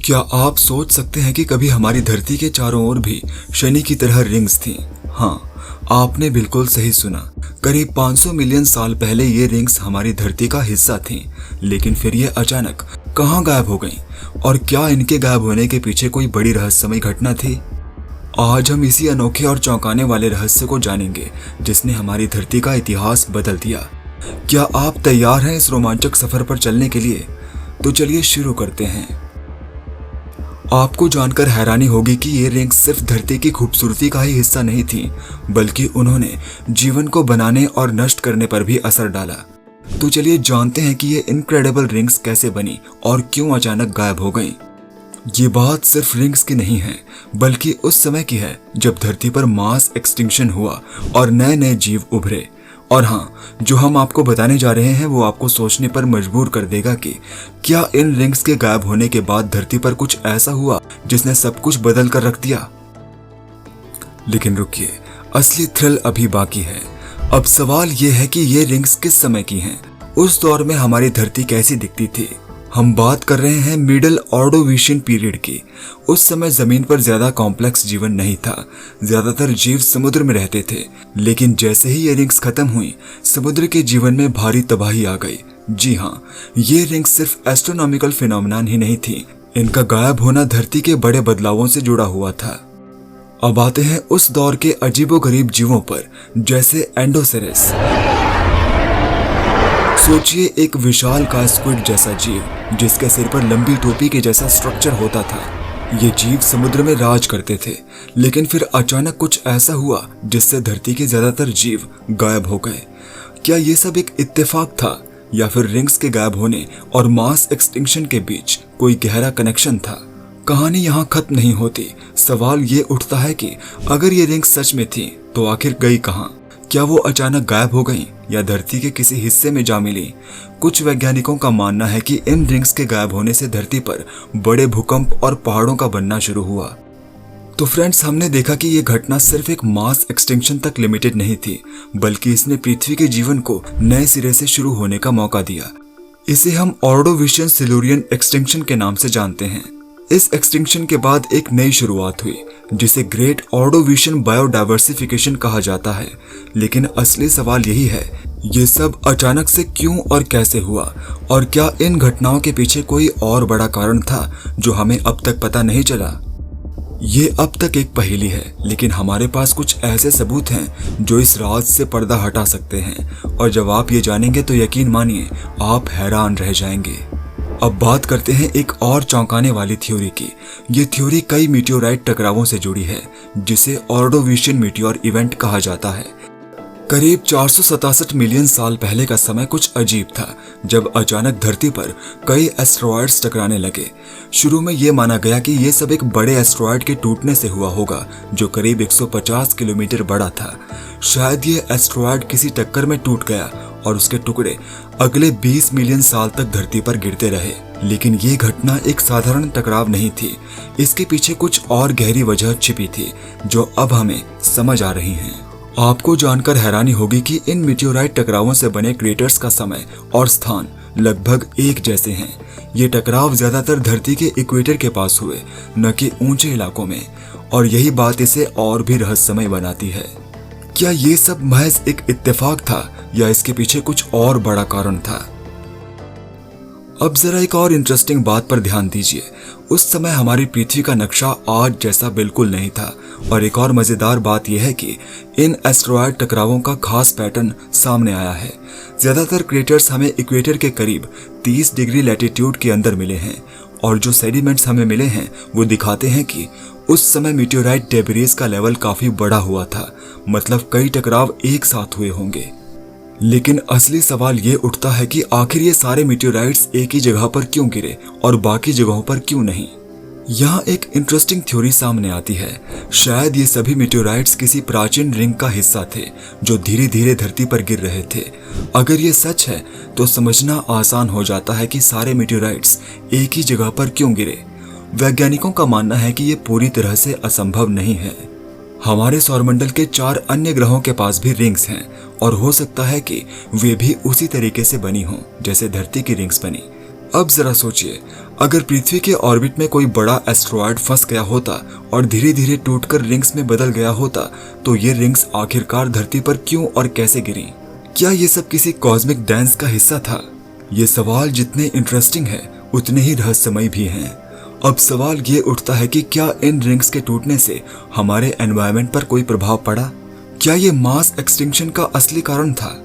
क्या आप सोच सकते हैं कि कभी हमारी धरती के चारों ओर भी शनि की तरह रिंग्स थीं? हाँ, आपने बिल्कुल सही सुना। करीब 500 मिलियन साल पहले ये रिंग्स हमारी धरती का हिस्सा थीं, लेकिन फिर ये अचानक कहाँ गायब हो गईं? और क्या इनके गायब होने के पीछे कोई बड़ी रहस्यमयी घटना थी? आज हम इसी अनोखे और चौंकाने वाले रहस्य को जानेंगे जिसने हमारी धरती का इतिहास बदल दिया। क्या आप तैयार हैं इस रोमांचक सफर पर चलने के लिए? तो चलिए शुरू करते हैं। आपको जानकर हैरानी होगी कि ये रिंग्स सिर्फ धरती की खूबसूरती का ही हिस्सा नहीं थी, बल्कि उन्होंने जीवन को बनाने और नष्ट करने पर भी असर डाला। तो चलिए जानते हैं कि ये इनक्रेडिबल रिंग्स कैसे बनी और क्यों अचानक गायब हो गईं। ये बात सिर्फ रिंग्स की नहीं है, बल्कि उस समय की है जब धरती पर मास एक्सटिंक्शन हुआ और नए नए जीव उभरे। और हाँ, जो हम आपको बताने जा रहे हैं वो आपको सोचने पर मजबूर कर देगा कि क्या इन रिंग्स के गायब होने के बाद धरती पर कुछ ऐसा हुआ जिसने सब कुछ बदल कर रख दिया। लेकिन रुकिए, असली थ्रिल अभी बाकी है। अब सवाल ये है कि ये रिंग्स किस समय की हैं? उस दौर में हमारी धरती कैसी दिखती थी? हम बात कर रहे हैं मिडल ऑर्डोविशियन पीरियड की। उस समय जमीन पर ज्यादा कॉम्प्लेक्स जीवन नहीं था, ज्यादातर जीव समुद्र में रहते थे। लेकिन जैसे ही ये रिंग्स खत्म हुई, समुद्र के जीवन में भारी तबाही आ गई। जी हाँ, ये रिंग्स सिर्फ एस्ट्रोनॉमिकल फिनोमेनन ही नहीं थी, इनका गायब होना धरती के बड़े बदलावों से जुड़ा हुआ था। अब आते हैं उस दौर के अजीबोगरीब जीवों पर, जैसे एंडोसेरेस। सोचिए, एक विशाल का स्क्विड जैसा जीव जिसके सिर पर लंबी टोपी के जैसा स्ट्रक्चर होता था। ये जीव समुद्र में राज करते थे, लेकिन फिर अचानक कुछ ऐसा हुआ जिससे धरती के ज्यादातर जीव गायब हो गए। क्या ये सब एक इत्तेफाक था या फिर रिंग्स के गायब होने और मास एक्सटिंक्शन के बीच कोई गहरा कनेक्शन था? कहानी यहाँ खत्म नहीं होती। सवाल ये उठता है कि अगर ये रिंग्स सच में थी तो आखिर गई कहाँ? क्या वो अचानक गायब हो गईं या धरती के किसी हिस्से में जा मिली? कुछ वैज्ञानिकों का मानना है कि इन रिंग्स के गायब होने से धरती पर बड़े भूकंप और पहाड़ों का बनना शुरू हुआ। तो फ्रेंड्स, हमने देखा कि ये घटना सिर्फ एक मास एक्सटिंक्शन तक लिमिटेड नहीं थी, बल्कि इसने पृथ्वी के जीवन को नए सिरे से शुरू होने का मौका दिया। इसे हम ऑर्डोविशियन सिल्यूरियन एक्सटिंक्शन के नाम से जानते हैं। इस एक्सटिंक्शन के बाद एक नई शुरुआत हुई जिसे ग्रेट ऑर्डोविशियन बायोडाइवर्सिफिकेशन कहा जाता है। लेकिन असली सवाल यही है, ये सब अचानक से क्यों और कैसे हुआ? और क्या इन घटनाओं के पीछे कोई और बड़ा कारण था जो हमें अब तक पता नहीं चला? ये अब तक एक पहेली है, लेकिन हमारे पास कुछ ऐसे सबूत हैं जो इस राज से पर्दा हटा सकते हैं। और जब आप ये जानेंगे तो यकीन मानिए, आप हैरान रह जाएंगे। अब बात करते हैं एक और चौंकाने वाली थ्योरी की। ये थ्योरी कई मीटियोराइट टकरावों से जुड़ी है, जिसे ऑर्डोविशियन मीटियोर इवेंट कहा जाता है। करीब 467 मिलियन साल पहले का समय कुछ अजीब था, जब अचानक धरती पर कई एस्ट्रॉयड्स टकराने लगे। शुरू में ये माना गया कि ये सब एक बड़े एस्ट्रॉयड के टूटने से हुआ होगा, जो करीब 150 किलोमीटर बड़ा था। शायद ये एस्ट्रॉयड किसी टक्कर में टूट गया और उसके टुकड़े अगले 20 मिलियन साल तक धरती पर गिरते रहे। लेकिन ये घटना एक साधारण टकराव नहीं थी, इसके पीछे कुछ और गहरी वजह छिपी थी, जो अब हमें समझ आ रही हैं। आपको जानकर हैरानी होगी कि इन मीटियोराइट टकरावों से बने क्रेटर्स का समय और स्थान लगभग एक जैसे हैं। ये टकराव ज्यादातर धरती के इक्वेटर के पास हुए, न कि ऊंचे इलाकों में, और यही बात इसे और भी रहस्यमय बनाती है। क्या ये सब महज एक इत्तेफाक था या इसके पीछे कुछ और बड़ा कारण था? अब जरा एक और इंटरेस्टिंग बात पर ध्यान दीजिए। उस समय हमारी पृथ्वी का नक्शा आज जैसा बिल्कुल नहीं था, और एक और मजेदार बात यह है कि इन एस्ट्रॉयड टकरावों का खास पैटर्न सामने आया है। ज्यादातर क्रेटर्स हमें इक्वेटर के करीब 30 डिग्री लैटिट्यूड के अंदर मिले हैं, और जो सेडिमेंट्स हमें मिले हैं वो दिखाते हैं कि उस समय मीटियोराइट डेब्रिस का लेवल काफी बड़ा हुआ था, मतलब कई टकराव एक साथ हुए होंगे। लेकिन असली सवाल ये उठता है कि आखिर ये सारे मीटियोराइट्स एक ही जगह पर क्यों गिरे और बाकी जगहों पर क्यों नहीं? यहाँ एक इंटरेस्टिंग थ्योरी सामने आती है। शायद ये सभी मीटियोराइट्स किसी प्राचीन रिंग का हिस्सा थे जो धीरे धीरे धरती पर गिर रहे थे। अगर ये सच है तो समझना आसान हो जाता है कि सारे मीटियोराइट्स एक ही जगह पर क्यों गिरे। वैज्ञानिकों का मानना है कि ये पूरी तरह से असंभव नहीं है। हमारे सौरमंडल के 4 अन्य ग्रहों के पास भी रिंग्स हैं, और हो सकता है कि वे भी उसी तरीके से बनी हों जैसे धरती की रिंग्स बनी। अब जरा सोचिए, अगर पृथ्वी के ऑर्बिट में कोई बड़ा एस्ट्रॉयड फंस गया होता और धीरे धीरे टूटकर रिंग्स में बदल गया होता, तो ये रिंग्स आखिरकार धरती पर क्यों और कैसे गिरी? क्या ये सब किसी कॉस्मिक डांस का हिस्सा था? ये सवाल जितने इंटरेस्टिंग है उतने ही रहस्यमय भी हैं। अब सवाल ये उठता है कि क्या इन रिंग्स के टूटने से हमारे एनवायरनमेंट पर कोई प्रभाव पड़ा? क्या ये मास एक्सटिंक्शन का असली कारण था?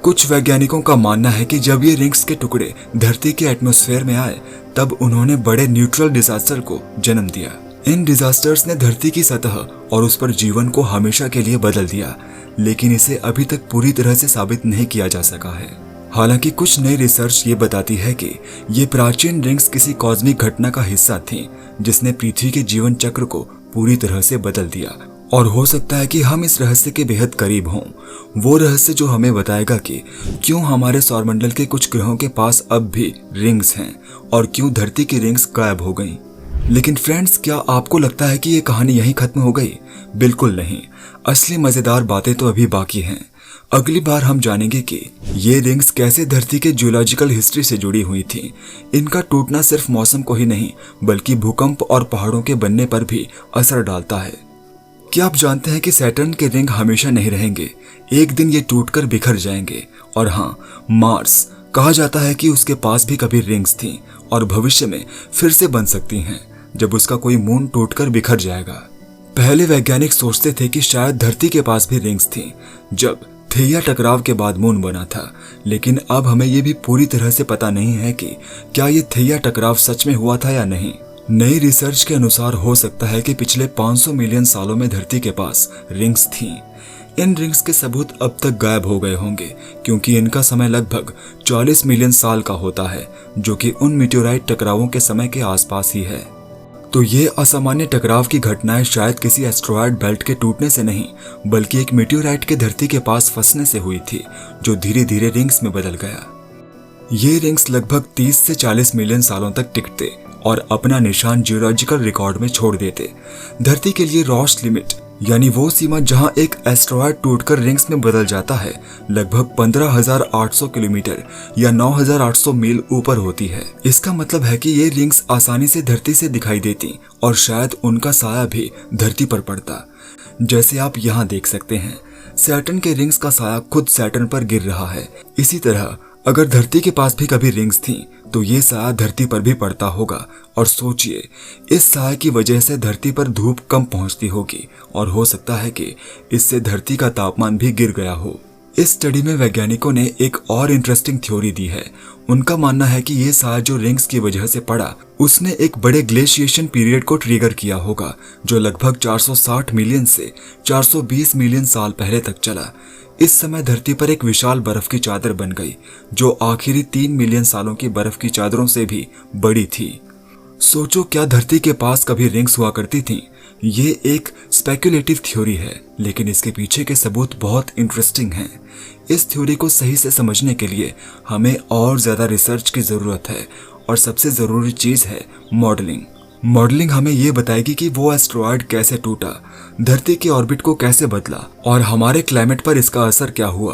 कुछ वैज्ञानिकों का मानना है कि जब ये रिंग्स के टुकड़े धरती के एटमॉस्फेयर में आए, तब उन्होंने बड़े न्यूट्रल डिजास्टर को जन्म दिया। इन डिजास्टर्स ने धरती की सतह और उस पर जीवन को हमेशा के लिए बदल दिया, लेकिन इसे अभी तक पूरी तरह से साबित नहीं किया जा सका है। हालांकि कुछ नई रिसर्च ये बताती है कि ये प्राचीन रिंग्स किसी कॉस्मिक घटना का हिस्सा थी, जिसने पृथ्वी के जीवन चक्र को पूरी तरह से बदल दिया। और हो सकता है कि हम इस रहस्य के बेहद करीब हों, वो रहस्य जो हमें बताएगा कि क्यों हमारे सौरमंडल के कुछ ग्रहों के पास अब भी रिंग्स हैं और क्यों धरती की रिंग्स गायब हो गईं। लेकिन फ्रेंड्स, क्या आपको लगता है कि ये कहानी यहीं खत्म हो गई? बिल्कुल नहीं, असली मजेदार बातें तो अभी बाकी हैं। अगली बार हम जानेंगे कि ये रिंग्स कैसे धरती के जियोलॉजिकल हिस्ट्री से जुड़ी हुई थी। इनका टूटना सिर्फ मौसम को ही नहीं, बल्कि भूकंप और पहाड़ों के बनने पर भी असर डालता है। क्या आप जानते हैं कि सैटर्न के रिंग हमेशा नहीं रहेंगे, एक दिन ये टूटकर बिखर जाएंगे। और हाँ, मार्स, कहा जाता है कि उसके पास भी कभी रिंग्स थीं और भविष्य में फिर से बन सकती हैं, जब उसका कोई मून टूटकर बिखर जाएगा। पहले वैज्ञानिक सोचते थे कि शायद धरती के पास भी रिंग्स थीं, जब थेइया टकराव के बाद मून बना था। लेकिन अब हमें ये भी पूरी तरह से पता नहीं है कि क्या ये थेइया टकराव सच में हुआ था या नहीं। नई रिसर्च के अनुसार हो सकता है कि पिछले 500 मिलियन सालों में धरती के पास रिंग्स थीं। इन रिंग्स के सबूत अब तक गायब हो गए होंगे, क्योंकि इनका समय लगभग 40 मिलियन साल का होता है, जो कि उन मीटेओराइट टकरावों के समय के आसपास ही है। तो ये असामान्य टकराव की घटनाएं शायद किसी एस्ट्रॉयड बेल्ट के टूटने से नहीं, बल्कि एक मीटेओराइट के धरती के पास फंसने से हुई थी, जो धीरे धीरे रिंग्स में बदल गया। ये रिंग्स लगभग 30 से 40 मिलियन सालों तक टिकते और अपना निशान जियोलॉजिकल रिकॉर्ड में छोड़ देते। धरती के लिए रॉस लिमिट, यानी वो सीमा जहां एक एस्ट्रॉयड टूटकर रिंग्स में बदल जाता है, लगभग 15,800 किलोमीटर या 9,800 मील ऊपर होती है। इसका मतलब है कि ये रिंग्स आसानी से धरती से दिखाई देती और शायद उनका साया भी धरती पर पड़ता। जैसे आप यहाँ देख सकते हैं, सैटर्न के रिंग्स का साया खुद सैटर्न पर गिर रहा है। इसी तरह अगर धरती के पास भी कभी रिंग्स थीं, तो ये साया धरती पर भी पड़ता होगा। और सोचिए, इस साया की वजह से धरती पर धूप कम पहुंचती होगी और हो सकता है कि इससे धरती का तापमान भी गिर गया हो। इस स्टडी में वैज्ञानिकों ने एक और इंटरेस्टिंग थ्योरी दी है। उनका मानना है कि ये साया जो रिंग्स की वजह से पड़ा, उसने एक बड़े ग्लेशिएशन पीरियड को ट्रिगर किया होगा, जो लगभग 460 मिलियन से 420 मिलियन साल पहले तक चला। इस समय धरती पर एक विशाल बर्फ की चादर बन गई, जो आखिरी 3 मिलियन सालों की बर्फ की चादरों से भी बड़ी थी। सोचो, क्या धरती के पास कभी रिंग्स हुआ करती थीं? ये एक स्पेकुलेटिव थ्योरी है, लेकिन इसके पीछे के सबूत बहुत इंटरेस्टिंग हैं। इस थ्योरी को सही से समझने के लिए हमें और ज्यादा रिसर्च की जरूरत है, और सबसे जरूरी चीज है मॉडलिंग। मॉडलिंग हमें ये बताएगी कि वो एस्ट्रॉयड कैसे टूटा, धरती के ऑर्बिट को कैसे बदला और हमारे क्लाइमेट पर इसका असर क्या हुआ।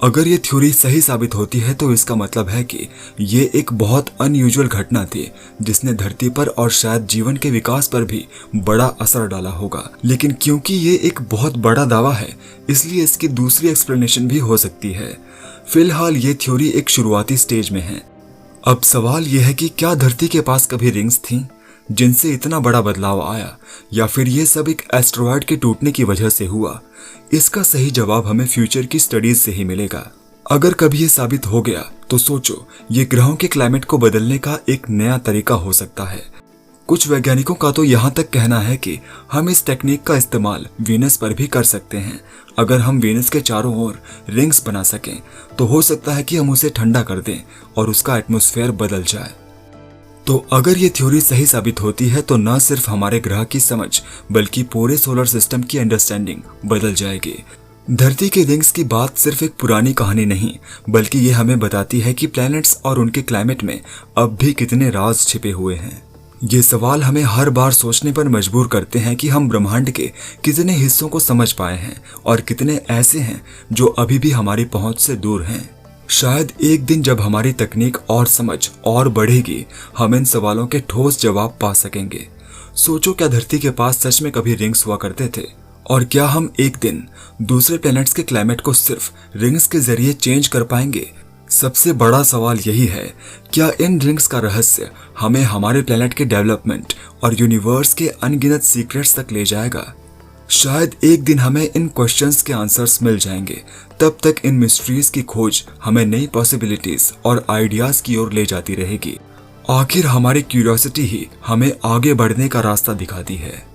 अगर ये थ्योरी सही साबित होती है, तो इसका मतलब है कि ये एक बहुत अनयूजुअल घटना थी, जिसने धरती पर और शायद जीवन के विकास पर भी बड़ा असर डाला होगा। लेकिन क्योंकि ये एक बहुत बड़ा दावा है, इसलिए इसकी दूसरी एक्सप्लेनेशन भी हो सकती है। फिलहाल ये थ्योरी एक शुरुआती स्टेज में है। अब सवाल यह है कि क्या धरती के पास कभी रिंग्स थीं जिनसे इतना बड़ा बदलाव आया, या फिर ये सब एक एस्ट्रॉयड के टूटने की वजह से हुआ? इसका सही जवाब हमें फ्यूचर की स्टडीज से ही मिलेगा। अगर कभी ये साबित हो गया, तो सोचो, ये ग्रहों के क्लाइमेट को बदलने का एक नया तरीका हो सकता है। कुछ वैज्ञानिकों का तो यहाँ तक कहना है कि हम इस टेक्निक का इस्तेमाल वीनस पर भी कर सकते हैं। अगर हम वीनस के चारों ओर रिंग्स बना सकें, तो हो सकता है कि हम उसे ठंडा कर दें और उसका एटमॉस्फेयर बदल जाए। तो अगर ये थ्योरी सही साबित होती है, तो न सिर्फ हमारे ग्रह की समझ, बल्कि पूरे सोलर सिस्टम की अंडरस्टैंडिंग बदल जाएगी। धरती के रिंग्स की बात सिर्फ एक पुरानी कहानी नहीं, बल्कि ये हमें बताती है कि प्लैनेट्स और उनके क्लाइमेट में अब भी कितने राज छिपे हुए हैं। ये सवाल हमें हर बार सोचने पर मजबूर करते हैं कि हम ब्रह्मांड के कितने हिस्सों को समझ पाए हैं और कितने ऐसे हैं जो अभी भी हमारी पहुंच से दूर हैं। शायद एक दिन जब हमारी तकनीक और समझ और बढ़ेगी, हम इन सवालों के ठोस जवाब पा सकेंगे। सोचो, क्या धरती के पास सच में कभी रिंग्स हुआ करते थे? और क्या हम एक दिन दूसरे प्लैनेट्स के क्लाइमेट को सिर्फ रिंग्स के जरिए चेंज कर पाएंगे? सबसे बड़ा सवाल यही है, क्या इन रिंग्स का रहस्य हमें हमारे प्लैनेट के डेवलपमेंट और यूनिवर्स के अनगिनत सीक्रेट्स तक ले जाएगा? शायद एक दिन हमें इन क्वेश्चंस के आंसर्स मिल जाएंगे। तब तक इन मिस्ट्रीज की खोज हमें नई पॉसिबिलिटीज और आइडियाज की ओर ले जाती रहेगी। आखिर हमारी क्यूरियोसिटी ही हमें आगे बढ़ने का रास्ता दिखाती है।